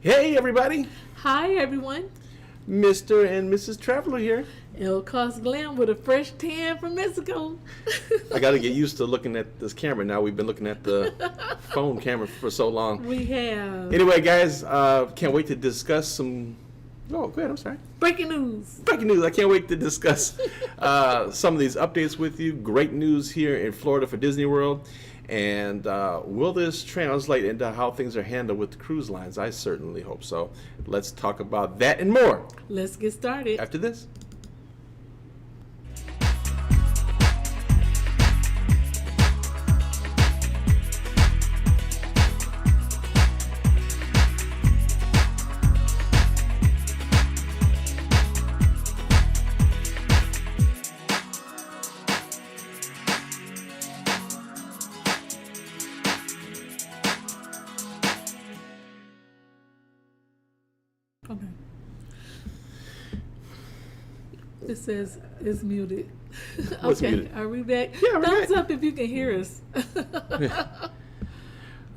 Hey everybody, Hi everyone, Mr. and Mrs. Traveler here. ElleKosGlam with a fresh tan from Mexico. I got to get used to looking at this camera now. We've been looking at the phone camera for so long. We have Anyway, guys, can't wait to discuss some. Oh, go ahead. I'm sorry. breaking news. Breaking news. I can't wait to discuss some of these updates with you. Great news here in Florida for Disney World. And will this translate into how things are handled with the cruise lines? I certainly hope so. Let's talk about that and more Let's get started. after this. Okay. It says it's muted. What's Okay, muted? are we back? Yeah, we're Thumbs back. up if you can hear us.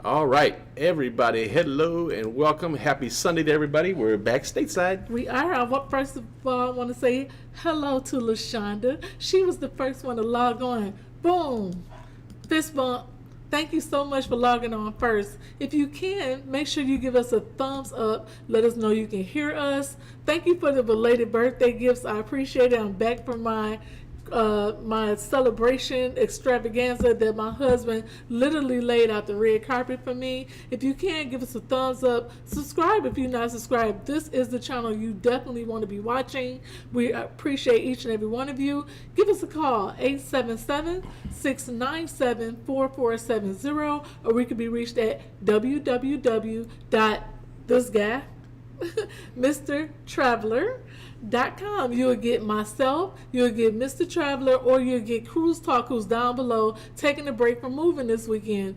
All right, everybody, hello and welcome. Happy Sunday to everybody. We're back stateside. We are. First of all, I want to say hello to LaShonda. She was the first one to log on. Boom. Fist bump. Thank you so much for logging on first. If you can, make sure you give us a thumbs up. Let us know you can hear us. Thank you for the belated birthday gifts. I appreciate it. I'm back from my celebration extravaganza that my husband literally laid out the red carpet for me. If you can, give us a thumbs up. Subscribe if you're not subscribed. This is the channel you definitely want to be watching. We appreciate each and every one of you. Give us a call, 877-697-4470, or we can be reached at www.thisguy Mr. Traveler.com. You'll get myself, you'll get Mr. Traveler, or you'll get Cruise Talk, who's down below, taking a break from moving this weekend.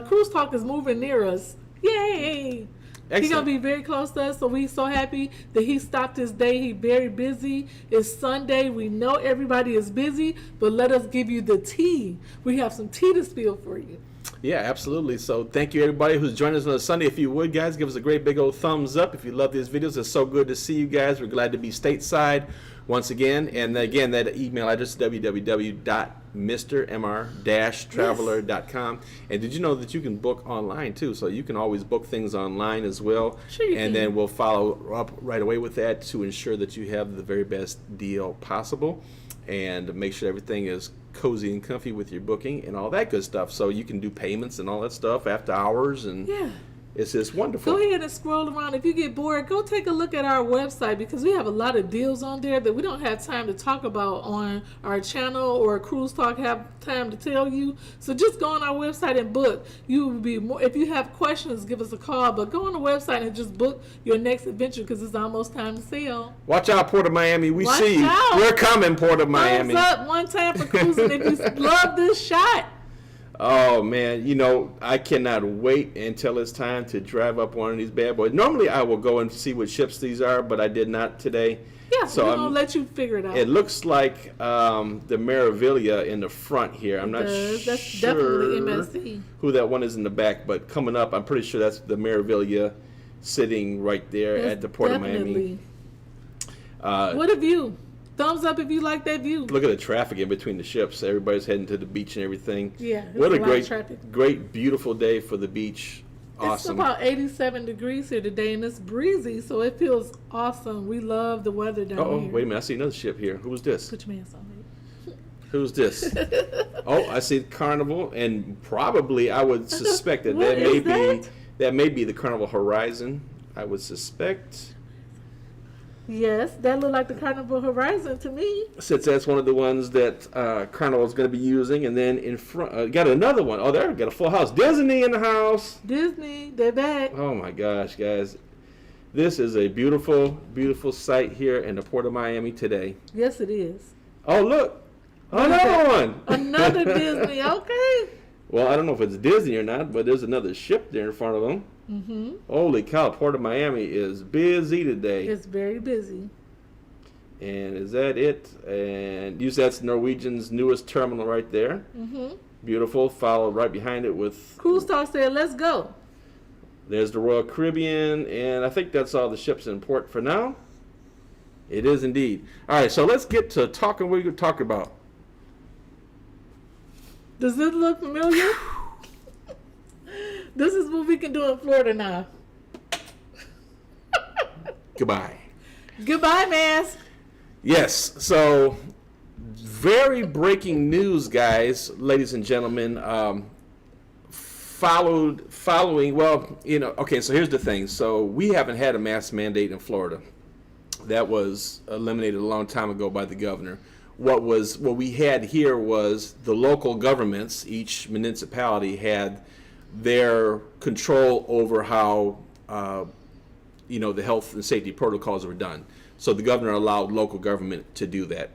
Cruise Talk is moving near us. Yay! He's going to be very close to us, so we're so happy that he stopped his day. He's very busy. It's Sunday. We know everybody is busy, but let us give you the tea. We have some tea to spill for you. Yeah, absolutely. So thank you everybody who's joining us on a Sunday. If you would, guys, give us a great big old thumbs up. If you love these videos, it's so good to see you guys. We're glad to be stateside once again. And again, that email address is www.mr-traveler.com. And did you know that you can book online too? So you can always book things online as well. Sure you and can. then we'll follow up right away with that to ensure that you have the very best deal possible and make sure everything is cozy and comfy with your booking and all that good stuff. So you can do payments and all that stuff after hours, and Yeah. it's just wonderful. Go ahead and scroll around. If you get bored, go take a look at our website, because we have a lot of deals on there that we don't have time to talk about on our channel or Cruise Talk have time to tell you. So just go on our website and book. You will be more. If you have questions, give us a call. But go on the website and just book your next adventure, because it's almost time to sail. Watch out, Port of Miami. We Watch see you. out. We're coming, Port of Miami. Thumbs up one time for cruising if you love this shot. Oh man, you know, I cannot wait until it's time to drive up one of these bad boys. Normally I will go and see what ships these are, but I did not today. Yeah, So we're going to let you figure it out. It looks like the Meraviglia in the front here. I'm not does. That's sure definitely MSC. who that one is in the back, but coming up, I'm pretty sure that's the Meraviglia sitting right there That's at the Port of Miami. definitely. What a view. Thumbs up if you like that view. Look at the traffic in between the ships. Everybody's heading to the beach and everything. Yeah, What there's a lot of traffic. great, beautiful day for the beach. Awesome. It's about 87 degrees here today, and it's breezy, so it feels awesome. We love the weather down Oh, here. wait a minute. I see another ship here. Who's this? Put your hands on me. Who's this? Oh, I see Carnival, and probably I would suspect that What is that? that may be the Carnival Horizon. I would suspect, Yes, that looked like the Carnival Horizon to me. since that's one of the ones that Carnival is going to be using. And then in front, got another one. Oh, there, got a full house. Disney in the house. Disney, they're back. Oh my gosh, guys. This is a beautiful, beautiful sight here in the Port of Miami today. Yes, it is. Oh, look. What is Another that? one. Another Disney, okay. Well, I don't know if it's Disney or not, but there's another ship there in front of them. Mm-hmm. Holy cow, Port of Miami is busy today. It's very busy. And is that it? And you said that's Norwegian's newest terminal right there. Mm-hmm. Beautiful. Followed right behind it with... Cruise Talk said, let's go. There's the Royal Caribbean, and I think that's all the ships in port for now. It is indeed. All right, so let's get to talking what we could talk about. Does this look familiar? This is what we can do in Florida now. Goodbye. Goodbye, mask. Yes, so very breaking news, guys, ladies and gentlemen. Following, well, okay, so here's the thing. So we haven't had a mask mandate in Florida. That was eliminated a long time ago by the governor. What we had here was the local governments, each municipality had their control over how the health and safety protocols were done. So the governor allowed local government to do that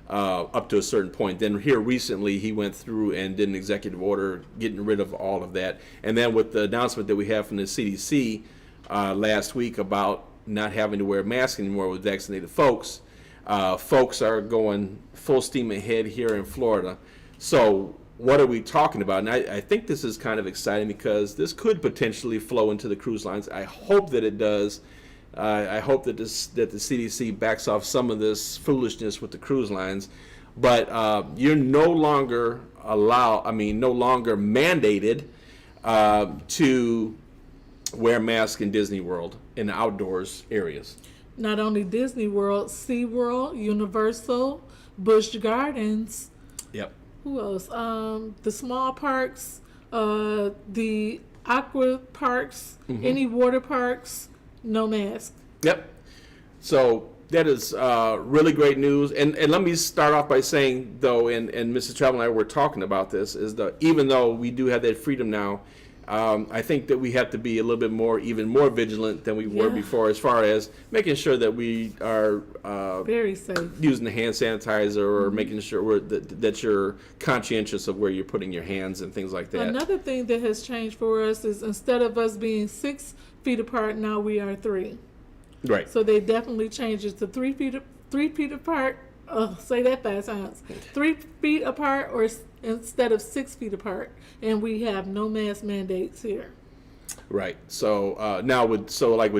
up to a certain point. Then here recently he went through and did an executive order getting rid of all of that. And then with the announcement that we have from the CDC last week about not having to wear masks anymore with vaccinated folks, folks are going full steam ahead here in Florida. So what are we talking about? And I think this is kind of exciting because this could potentially flow into the cruise lines. I hope that it does. I hope that the CDC backs off some of this foolishness with the cruise lines. But you're no longer mandated to wear masks in Disney World in the outdoors areas. Not only Disney World, SeaWorld, Universal, Busch Gardens. Yep. Who else? The small parks, the aqua parks, any water parks, no mask. Yep. So that is really great news. And let me start off by saying, though, and Mrs. Travel and I were talking about this, is that even though we do have that freedom now, I think that we have to be a little bit even more vigilant than we were before, as far as making sure that we are very safe using the hand sanitizer, or making sure that you're conscientious of where you're putting your hands and things like that. Another thing that has changed for us is instead of us being 6 feet apart, now we are 3. Right. So they definitely changed it to 3 feet apart. Oh, say that 5 times. 3 feet apart, or instead of 6 feet apart, and we have no mask mandates here. Right. So now with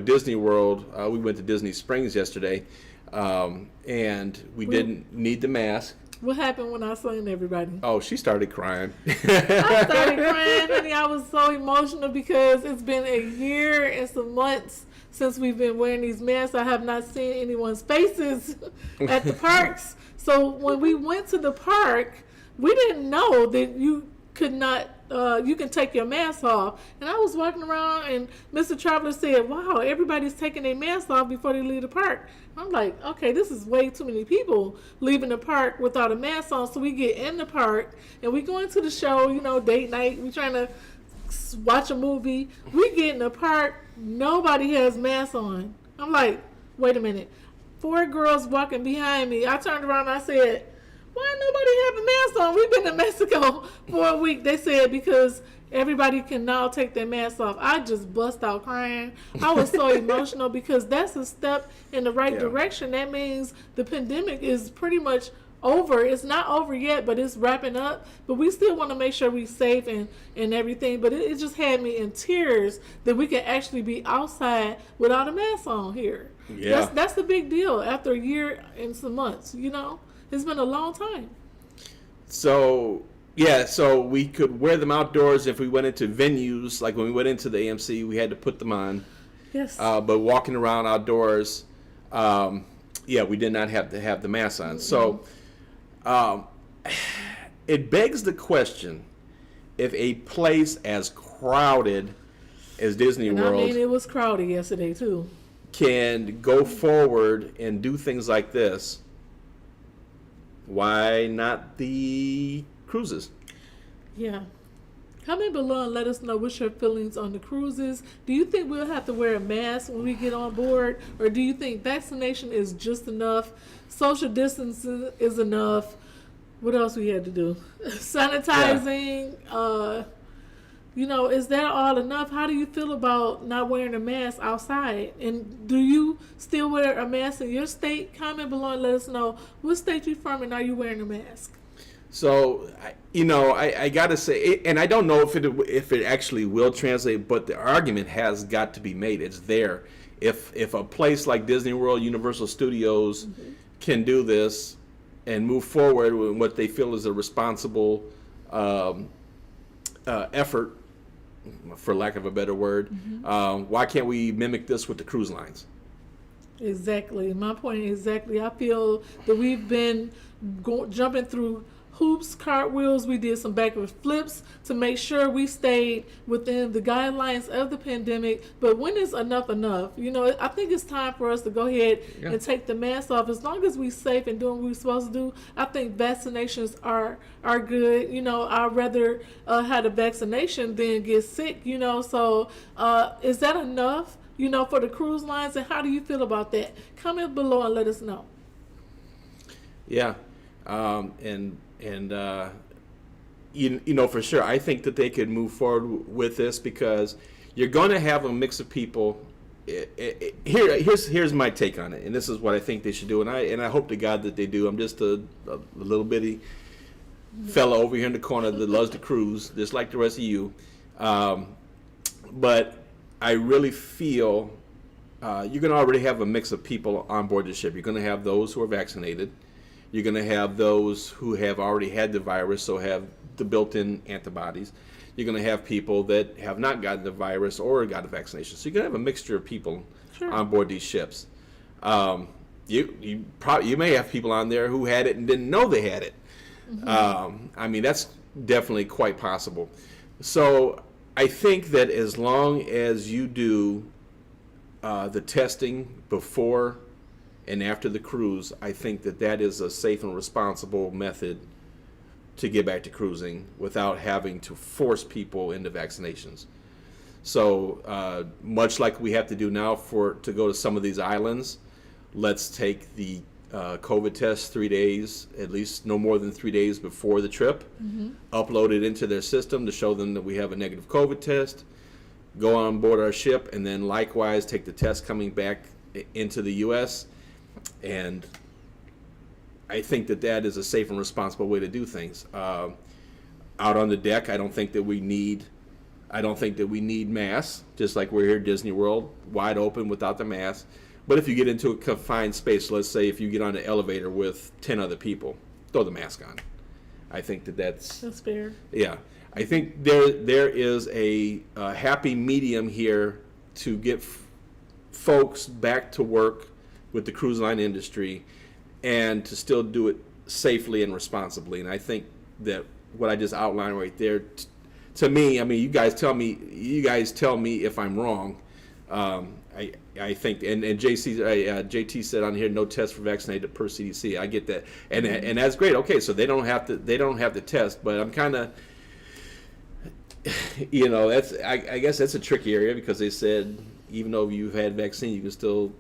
Disney World, we went to Disney Springs yesterday, and we didn't need the mask. What happened when I seen everybody? Oh, she started crying. I started crying, honey. I was so emotional because it's been a year and some months since we've been wearing these masks. I have not seen anyone's faces at the parks. So when we went to the park, we didn't know that you could not, you can take your mask off. And I was walking around and Mr. Traveler said, wow, everybody's taking their masks off before they leave the park. I'm like, okay, this is way too many people leaving the park without a mask on. So we get in the park and we go into the show, date night. We trying to watch a movie. We get in the park. Nobody has masks on. I'm like, wait a minute. 4 girls walking behind me. I turned around and I said, why nobody have a mask on? We've been to Mexico for a week. They said because everybody can now take their masks off. I just bust out crying. I was so emotional because that's a step in the right direction. That means the pandemic is pretty much over. It's not over yet, but it's wrapping up. But we still want to make sure we're safe and everything. But it just had me in tears that we can actually be outside without a mask on here. Yeah. That's the big deal after a year and some months, It's been a long time. So we could wear them outdoors if we went into venues. Like when we went into the AMC, we had to put them on. Yes. But walking around outdoors, we did not have to have the mask on. So it begs the question, if a place as crowded as Disney World, I mean, it was crowded yesterday too, can go forward and do things like this, why not the cruises? Yeah. Comment below and let us know what's your feelings on the cruises. Do you think we'll have to wear a mask when we get on board? Or do you think vaccination is just enough? Social distancing is enough? What else we had to do? Sanitizing. Is that all enough? How do you feel about not wearing a mask outside? And do you still wear a mask in your state? Comment below and let us know what state you're from and are you wearing a mask? So, I got to say, and I don't know if it actually will translate, but the argument has got to be made. It's there. If a place like Disney World, Universal Studios can do this and move forward with what they feel is a responsible effort, for lack of a better word, why can't we mimic this with the cruise lines? Exactly. My point exactly. I feel that we've been jumping through hoops, cartwheels. We did some backward flips to make sure we stayed within the guidelines of the pandemic. But when is enough enough? I think it's time for us to go ahead and take the mask off. As long as we're safe and doing what we're supposed to do, I think vaccinations are good. I'd rather have a vaccination than get sick. So is that enough? For the cruise lines, and how do you feel about that? Comment below and let us know. Yeah, for sure, I think that they could move forward with this because you're going to have a mix of people. Here's my take on it, and this is what I think they should do, and I hope to God that they do. I'm just a little bitty fella over here in the corner that loves to cruise, just like the rest of you, but I really feel you're going to already have a mix of people on board the ship. You're going to have those who are vaccinated. You're going to have those who have already had the virus, so have the built-in antibodies. You're going to have people that have not gotten the virus or got a vaccination. So you're going to have a mixture of people on board these ships. You may have people on there who had it and didn't know they had it. That's definitely quite possible. So I think that as long as you do the testing before and after the cruise, I think that is a safe and responsible method to get back to cruising without having to force people into vaccinations. So much like we have to do now to go to some of these islands, let's take the COVID test 3 days, at least no more than 3 days before the trip, upload it into their system to show them that we have a negative COVID test, go on board our ship, and then likewise take the test coming back into the U.S. And I think that is a safe and responsible way to do things. Out on the deck, I don't think that we need masks, just like we're here at Disney World, wide open without the mask. But if you get into a confined space, let's say if you get on an elevator with 10 other people, throw the mask on. I think that's fair. Yeah. I think there is a happy medium here to get folks back to work with the cruise line industry and to still do it safely and responsibly. And I think that what I just outlined right there, to me, you guys tell me if I'm wrong. I think, and JT said on here, no test for vaccinated per CDC. I get that, and that's great. Okay, so they don't have to test, but I'm kind of, I guess that's a tricky area because they said even though you've had vaccine, you can still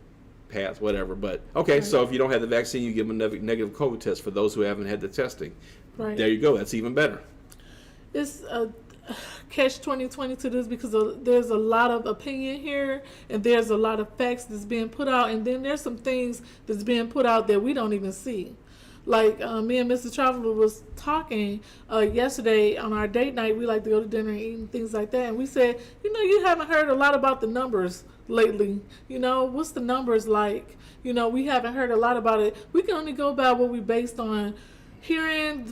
pass whatever. But okay, right. So if you don't have the vaccine, you give them a negative COVID test for those who haven't had the testing. Right. There you go. That's even better. It's a catch-22 to this because there's a lot of opinion here and there's a lot of facts that's being put out, and then there's some things that's being put out that we don't even see. Like me and Mr. Traveler was talking yesterday on our date night. We like to go to dinner and eat and things like that. And we said, you haven't heard a lot about the numbers lately. What's the numbers like? We haven't heard a lot about it. We can only go by what we based on hearing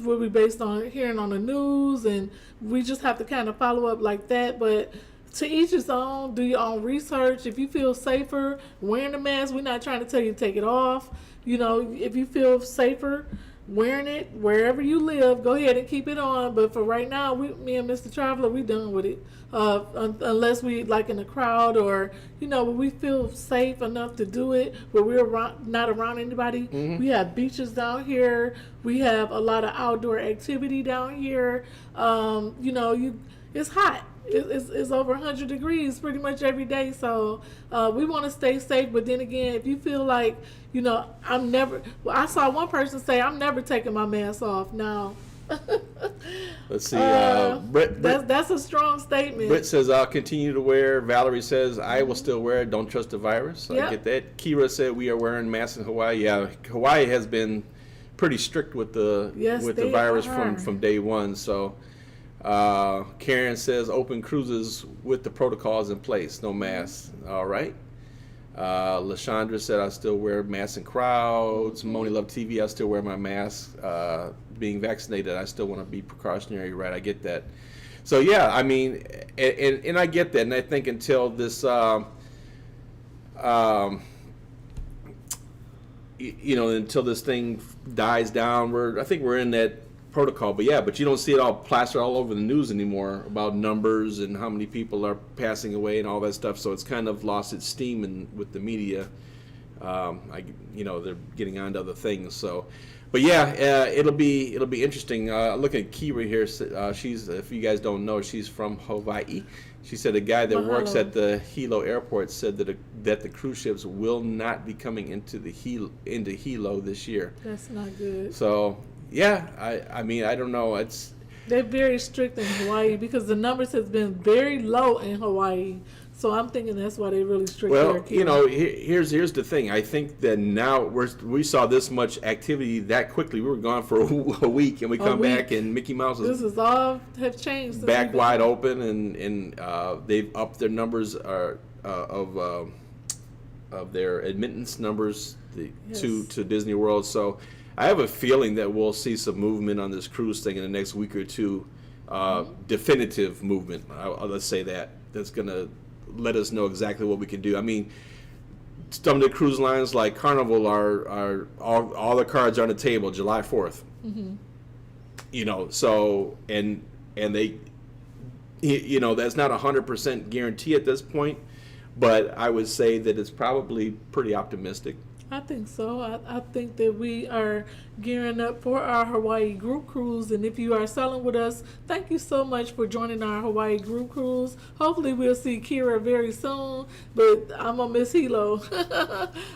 on the news, and we just have to kind of follow up like that. But to each his own, do your own research. If you feel safer wearing the mask, we're not trying to tell you to take it off. If you feel safer wearing it wherever you live, go ahead and keep it on. But for right now, me and Mr. Traveler, we done with it. Unless we like in a crowd or, we feel safe enough to do it, where we're not around anybody. Mm-hmm. We have beaches down here. We have a lot of outdoor activity down here. It's hot. It's over 100 degrees pretty much every day. So we want to stay safe. But then again, if you feel like, I saw one person say, I'm never taking my mask off now. Let's see. Britt, that's a strong statement. Britt says, I'll continue to wear. Valerie says, I will still wear it. Don't trust the virus. Yep. I get that. Kira said, we are wearing masks in Hawaii. Yeah, Hawaii has been pretty strict with the Yes, with the they virus are. from day one. So Karen says open cruises with the protocols in place, no masks. All right. Lashandra said I still wear masks in crowds. Moni Love TV, I still wear my mask. Being vaccinated, I still want to be precautionary. Right, I get that. So yeah, I mean, and I get that, and I think until this, until this thing dies down, I think we're in that protocol. But yeah, but you don't see it all plastered all over the news anymore about numbers and how many people are passing away and all that stuff. So it's kind of lost its steam with the media. They're getting on to other things. So, but yeah, it'll be interesting. Look at Kira here. She's, if you guys don't know, she's from Hawaii. She said a guy that works at the Hilo airport said that the cruise ships will not be coming into Hilo this year. That's not good. So yeah, I mean, I don't know. They're very strict in Hawaii because the numbers has been very low in Hawaii. So I'm thinking that's why they really strict well, their kids. here's the thing. I think that now we saw this much activity that quickly. We were gone for a week, and we come back, and Mickey Mouse is all have changed. Back wide open, and they've upped their numbers of their admittance numbers to Disney World. So I have a feeling that we'll see some movement on this cruise thing in the next week or two. Definitive movement. Let's say that's gonna let us know exactly what we can do. I mean, some of the cruise lines like Carnival are all the cards are on the table July 4th. So and they, that's not 100% guarantee at this point, but I would say that it's probably pretty optimistic. I think so. I think that we are gearing up for our Hawaii group cruise. And if you are selling with us, thank you so much for joining our Hawaii group cruise. Hopefully we'll see Kira very soon, but I'm going to miss Hilo.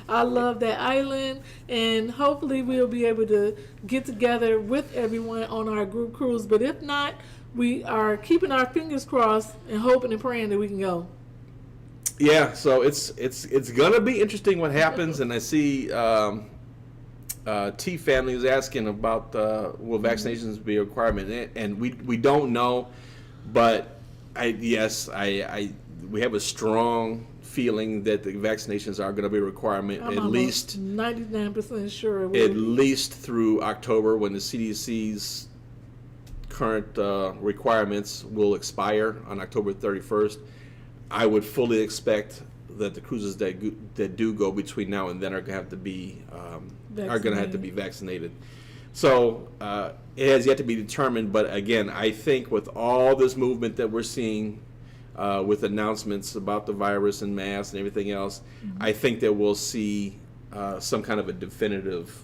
I love that island. And hopefully we'll be able to get together with everyone on our group cruise. But if not, we are keeping our fingers crossed and hoping and praying that we can go. Yeah, so it's gonna be interesting what happens, and I see T family is asking about will vaccinations be a requirement, and we don't know, but we have a strong feeling that the vaccinations are going to be a requirement I'm at least 99% sure. At least through October, when the CDC's current requirements will expire on October 31st. I would fully expect that the cruises that do go between now and then are going to have to be vaccinated. So it has yet to be determined. But again, I think with all this movement that we're seeing, with announcements about the virus and masks and everything else, I think that we'll see some kind of a definitive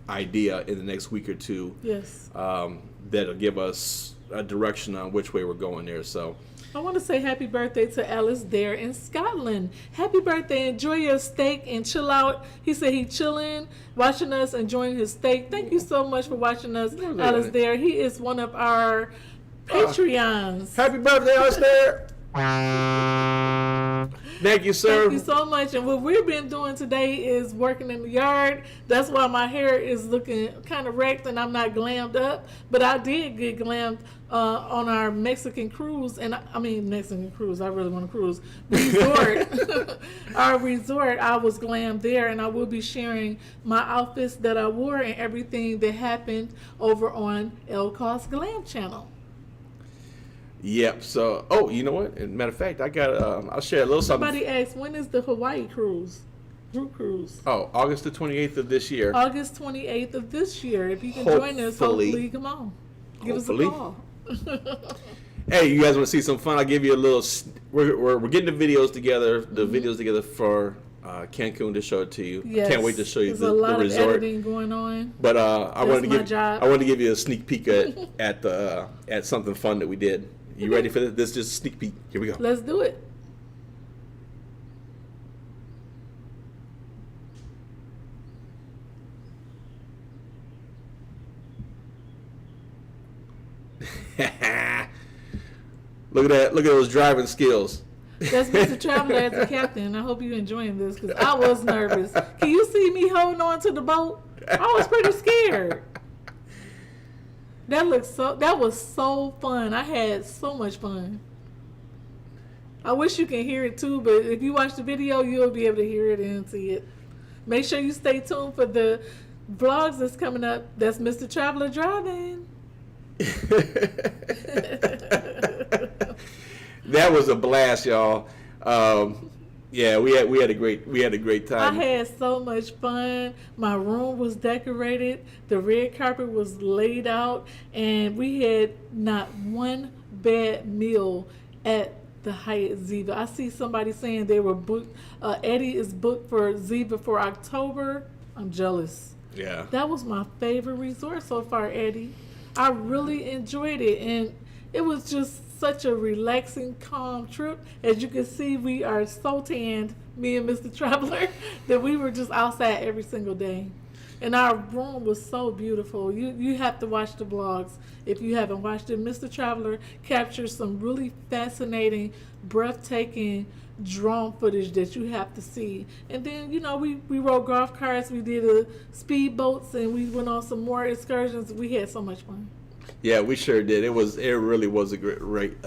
idea in the next week or two. Yes. That'll give us a direction on which way we're going there. So. I want to say happy birthday to Alice there in Scotland. Happy birthday. Enjoy your steak and chill out. He said he chilling, watching us, enjoying his steak. Thank you so much for watching us, Alice there. He is one of our Patreons. Happy birthday, Alice there. Thank you, sir. Thank you so much. And what we've been doing today is working in the yard. That's why my hair is looking kind of wrecked and I'm not glammed up. But I did get glammed on our Mexican cruise. And Mexican cruise. I really want to cruise. Resort. Our resort, I was glammed there. And I will be sharing my outfits that I wore and everything that happened over on ElleKosGlam channel. Yep. So, you know what? As a matter of fact, I got. I'll share a little something. Somebody asked, when is the Hawaii cruise? Group cruise. Oh, August the 28th of this year. August 28th of this year. If you can join us, hopefully, come on, give us a call. Hey, you guys want to see some fun? I'll give you a little. We're getting the videos together. The videos together for Cancun to show it to you. Yes. Can't wait to show you the resort. There's a lot of editing going on. But I wanted to give you a sneak peek at something fun that we did. You ready for this? This is just a sneak peek. Here we go. Let's do it. Look at that. Look at those driving skills. That's Mr. Traveler as the captain. I hope you're enjoying this because I was nervous. Can you see me holding on to the boat? I was pretty scared. That was so fun. I had so much fun. I wish you can hear it too, but if you watch the video, you'll be able to hear it and see it. Make sure you stay tuned for the vlogs that's coming up. That's Mr. Traveler driving. That was a blast, y'all. Yeah, we had a great time. I had so much fun. My room was decorated. The red carpet was laid out, and we had not one bad meal at the Hyatt Ziva. I see somebody saying they were booked. Eddie is booked for Ziva for October. I'm jealous. Yeah. That was my favorite resort so far, Eddie. I really enjoyed it, and it was just such a relaxing, calm trip. As you can see, we are so tanned, me and Mr. Traveler, that we were just outside every single day. And our room was so beautiful. You have to watch the vlogs if you haven't watched it. Mr. Traveler captures some really fascinating, breathtaking drone footage that you have to see. And then, you know, we rode golf carts, we did speed boats, and we went on some more excursions. We had so much fun. Yeah, we sure did. It really was a great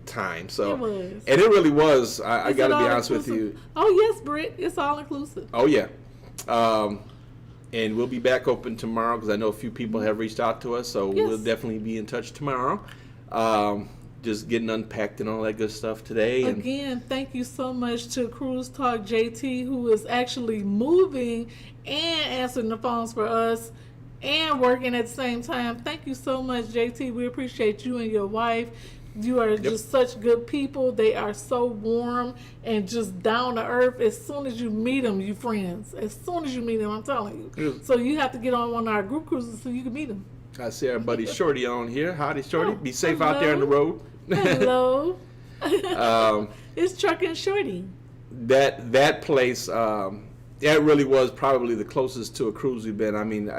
time. So It was. And it really was. I Is got to it be all honest with inclusive? you. Oh yes, Britt, it's all inclusive. Oh yeah. And we'll be back open tomorrow because I know a few people have reached out to us, so Yes. we'll definitely be in touch tomorrow. Just getting unpacked and all that good stuff today. And Again, thank you so much to Cruise Talk JT, who is actually moving and answering the phones for us and working at the same time. Thank you so much, JT. We appreciate you and your wife. You are just such good people. They are so warm and just down to earth. As soon as you meet them, you friends. As soon as you meet them, I'm telling you. So you have to get on one of our group cruises so you can meet them. I see our buddy Shorty on here. Howdy, Shorty. Oh, Be safe out there on the road. Hello. It's Truckin' Shorty. That place, that really was probably the closest to a cruise we've been. I mean,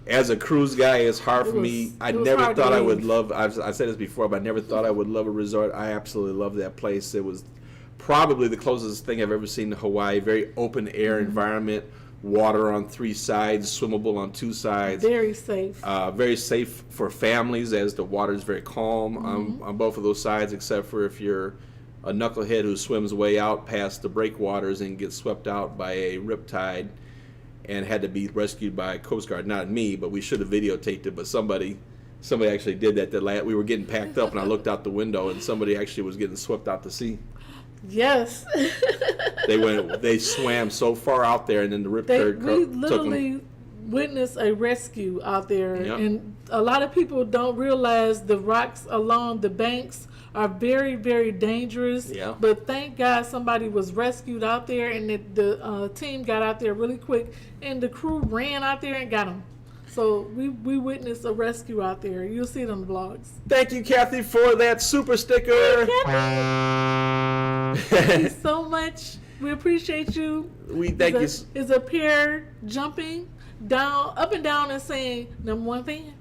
as a cruise guy, it's hard for me. I never thought I would love. I've said this before, but I never thought I would love a resort. I absolutely love that place. It was probably the closest thing I've ever seen to Hawaii. Very open air environment, water on 3 sides, swimmable on 2 sides. Very safe. Very safe for families as the water is very calm on both of those sides, except for if you're a knucklehead who swims way out past the breakwaters and gets swept out by a riptide and had to be rescued by Coast Guard. Not me, but we should have videotaped it. But somebody actually did that. We were getting packed up, and I looked out the window, and somebody actually was getting swept out to sea. Yes. They swam so far out there, and then the riptide We took them. literally witnessed a rescue out there, Yep. and a lot of people don't realize the rocks along the banks are very, very dangerous. Yeah. But thank God somebody was rescued out there, and the team got out there really quick, and the crew ran out there and got them. So we witnessed a rescue out there. You'll see it on the vlogs. Thank you, Kathy, for that super sticker. Thank you so much. We appreciate you. We thank you. Is a pair jumping down, up and down, and saying number one fan.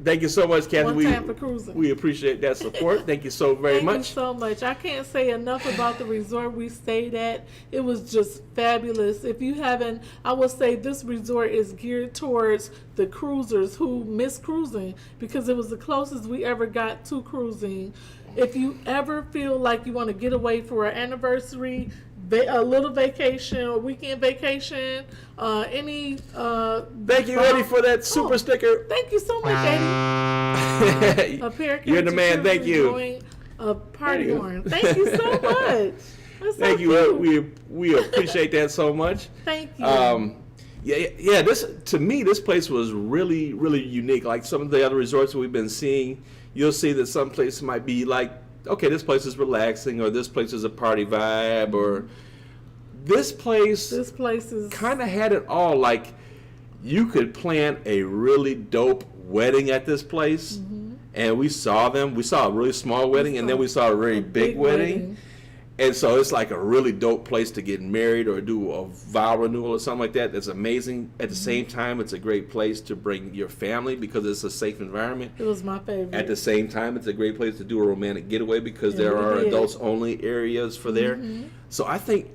Thank you so much, Kathy. One time for cruising. We appreciate that support. Thank you so very Thank much. you so much. I can't say enough about the resort we stayed at. It was just fabulous. If you haven't, I would say this resort is geared towards the cruisers who miss cruising because it was the closest we ever got to cruising. If you ever feel like you want to get away for an anniversary, a little vacation or weekend vacation, any Thank you, Eddie, for that super sticker. Thank you so much, Eddie. A pair You're the man. Thank you. enjoying a party horn. Thank you so much. That's so Thank you. cute. We appreciate that so much. Thank you. Yeah. To me, this place was really, really unique. Like some of the other resorts that we've been seeing, you'll see that some places might be like, okay, this place is relaxing, or this place is a party vibe, or this place is kind of had it all. Like you could plan a really dope wedding at this place, and we saw them. We saw a really small wedding, and then we saw a very big wedding. And so it's like a really dope place to get married or do a vow renewal or something like that. That's amazing. At the same time, it's a great place to bring your family because it's a safe environment. It was my favorite. At the same time, it's a great place to do a romantic getaway because there are adults only areas for there. So I think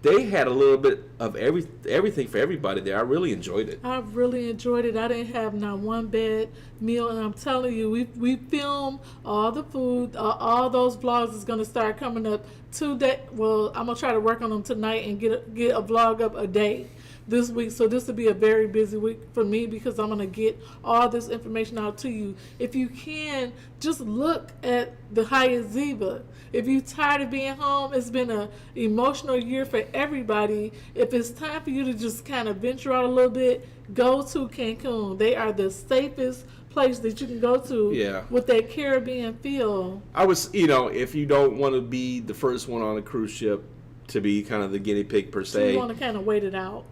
they had a little bit of everything for everybody there. I really enjoyed it. I really enjoyed it. I didn't have not one bad meal, and I'm telling you, we film all the food. All those vlogs is gonna start coming up today. Well, I'm gonna try to work on them tonight and get a vlog up a day this week. So this will be a very busy week for me because I'm gonna get all this information out to you. If you can, just look at the Hyatt Ziva. If you're tired of being home, it's been an emotional year for everybody. If it's time for you to just kind of venture out a little bit, go to Cancun. They are the safest place that you can go to with that Caribbean feel. If you don't want to be the first one on a cruise ship to be kind of the guinea pig per se, so you want to kind of wait it out.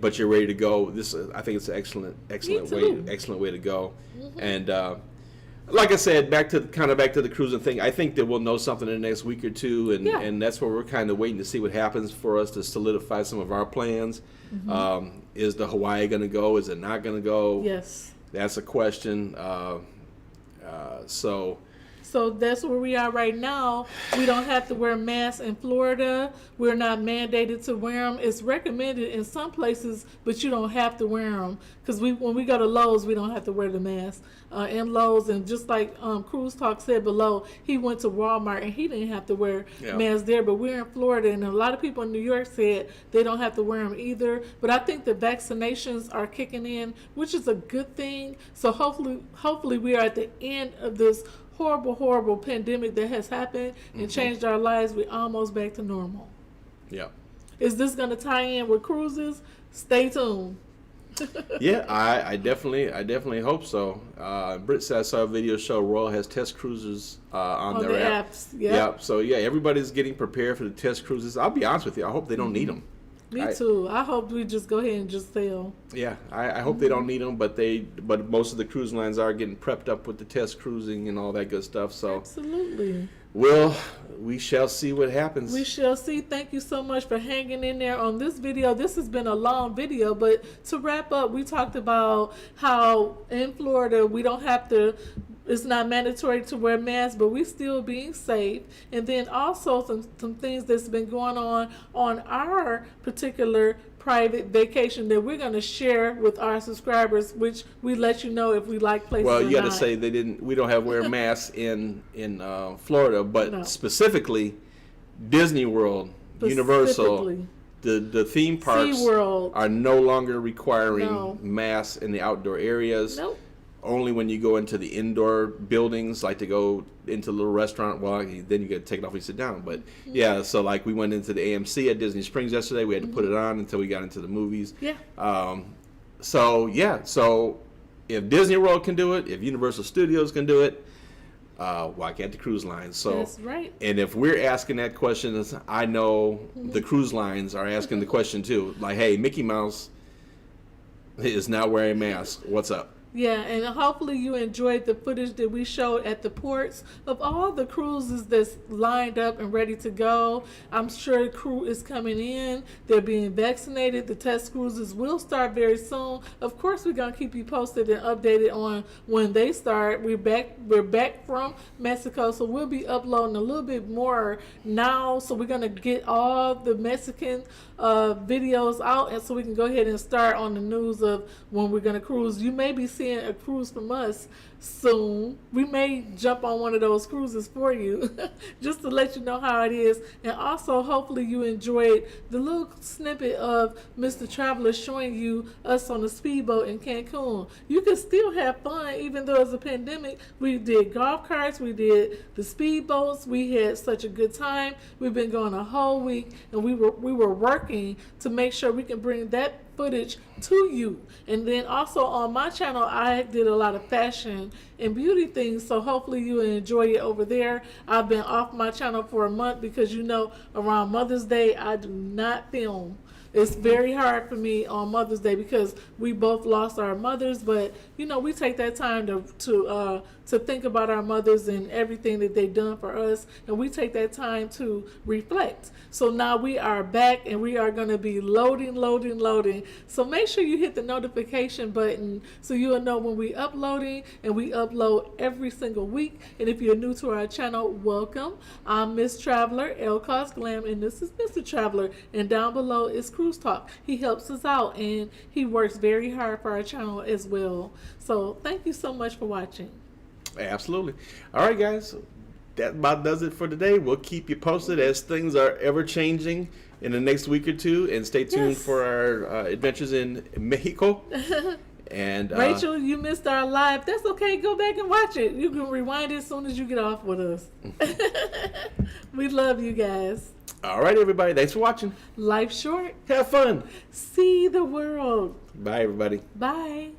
But you're ready to go. I think it's an excellent way to go. And like I said, back to the cruising thing. I think that we'll know something in the next week or two, and that's where we're kind of waiting to see what happens for us to solidify some of our plans. Is the Hawaii going to go? Is it not going to go? Yes, that's a question. So that's where we are right now. We don't have to wear masks in Florida. We're not mandated to wear them. It's recommended in some places, but you don't have to wear them. Because when we go to Lowe's, we don't have to wear the mask in Lowe's. And just like Cruise Talk said below, he went to Walmart and he didn't have to wear masks there. But we're in Florida, and a lot of people in New York said they don't have to wear them either. But I think the vaccinations are kicking in, which is a good thing. So hopefully we are at the end of this horrible pandemic that has happened and changed our lives. We're almost back to normal. Yeah. Is this going to tie in with cruises? Stay tuned. Yeah, I definitely hope so. Britt said I saw a video show Royal has test cruises on their apps. Yeah. So everybody's getting prepared for the test cruises. I'll be honest with you, I hope they don't need them. Me too. I hope we just go ahead and just sail. Yeah, I hope they don't need them, but most of the cruise lines are getting prepped up with the test cruising and all that good stuff. So absolutely. Well, we shall see what happens. We shall see. Thank you so much for hanging in there on this video. This has been a long video, but to wrap up, we talked about how in Florida we don't have to. It's not mandatory to wear masks, but we still being safe. And then also some things that's been going on our particular private vacation that we're going to share with our subscribers, which we let you know if we like places. Well, you got to say we don't have wear masks in Florida, but specifically Disney World, Universal, the theme parks are no longer requiring masks in the outdoor areas. Nope. Only when you go into the indoor buildings, like to go into a little restaurant, well, then you got to take it off when you sit down. But so like we went into the AMC at Disney Springs yesterday. We had to put it on until we got into the movies. Yeah. So if Disney World can do it, if Universal Studios can do it, why can't the cruise lines? So that's right. And if we're asking that question, I know the cruise lines are asking the question too. Like, hey, Mickey Mouse is not wearing a mask. What's up? Yeah, and hopefully you enjoyed the footage that we showed at the ports of all the cruises that's lined up and ready to go. I'm sure the crew is coming in. They're being vaccinated. The test cruises will start very soon. Of course, we're going to keep you posted and updated on when they start. We're back from Mexico, so we'll be uploading a little bit more now. So we're going to get all the Mexican videos out, and so we can go ahead and start on the news of when we're going to cruise. You may be seeing a cruise from us soon. We may jump on one of those cruises for you just to let you know how it is. And also hopefully you enjoyed the little snippet of Mr. Traveler showing you us on the speedboat in Cancun. You can still have fun even though it's a pandemic. We did golf carts, we did the speedboats, we had such a good time. We've been going a whole week, and we were working to make sure we can bring that footage to you. And then also on my channel, I did a lot of fashion and beauty things, so hopefully you enjoy it over there. I've been off my channel for a month because around Mother's Day I do not film. It's very hard for me on Mother's Day because we both lost our mothers, but you know, we take that time to think about our mothers and everything that they've done for us, and we take that time to reflect. So now we are back and we are going to be loading. So make sure you hit the notification button so you'll know when we uploading, and we upload every single week. And if you're new to our channel, welcome. I'm Miss Traveler, ElleKosGlam, and this is Mr. Traveler. And down below is Cruise Talk. He helps us out and he works very hard for our channel as well. So thank you so much for watching. Absolutely. All right, guys. That about does it for today. We'll keep you posted as things are ever changing in the next week or two. And stay tuned for our adventures in Mexico. And Rachel, you missed our live. That's okay. Go back and watch it. You can rewind it as soon as you get off with us. We love you guys. All right, everybody. Thanks for watching. Life short. Have fun. See the world. Bye, everybody. Bye.